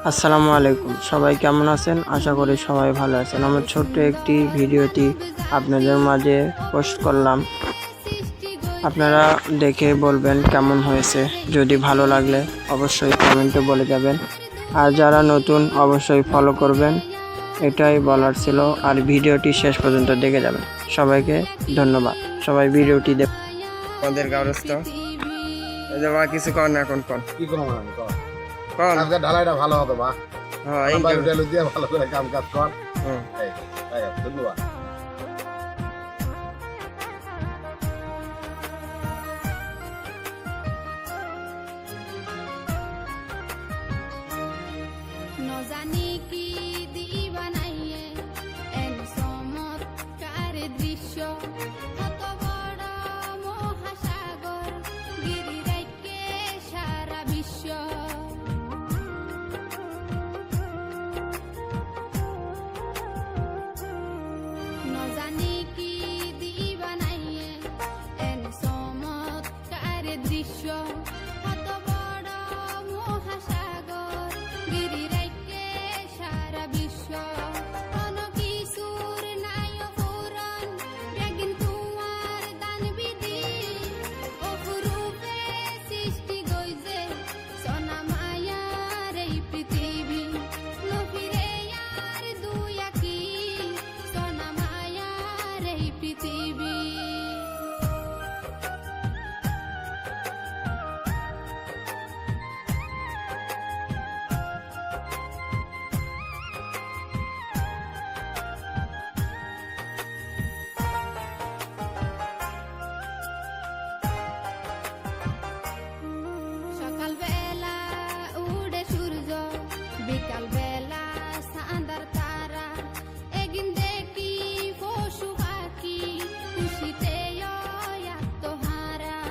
আসসালামু আলাইকুম, সবাই কেমন আছেন? আশা করি সবাই ভালো আছেন। আমার ছোট্ট একটি ভিডিওটি আপনাদের মাঝে পোস্ট করলাম। আপনারা দেখে বলবেন কেমন হয়েছে। যদি ভালো লাগলে অবশ্যই কমেন্টে বলে যাবেন। আর যারা নতুন অবশ্যই ফলো করবেন, এটাই বলার ছিল। আর ভিডিওটি শেষ পর্যন্ত দেখে যাবেন। সবাইকে ধন্যবাদ। সবাই ভিডিওটি দেখুন। আমাদের গারস্থ কিছু কর না, এখন কর কি করবো আমি কর কর। আজকে ঢালাইটা ভালো হতো বা হ্যাঁ, এই বালু টালু দিয়ে ভালো করে কাম কাজ কর। হুম। ধন্যবাদ। নজানি কি দিবানাইয়ে এন চমৎকার দৃশ্য কত বড় মহাসাগর গিরি রাইকে সারা বিশ্ব নজানি কি দিবানাইয়ে এন চমৎকার দৃশ্য কত বড় মহাসাগর গিরি রাইকে সারা বিশ্ব কোন কিছুর নাই অপূরণ বেগিন তোমার দান বিধি অপরূপে সৃষ্টি গইছে সোনা মায়ার এই পৃথিবী নফিরে আর দুই আঁকি সোনা মায়ার এই পৃথিবী সকালবেলা উড়ে সূর্য বিকালবেলা চাঁদার তারা এগিন দেখি পশু পাখি খুশিতে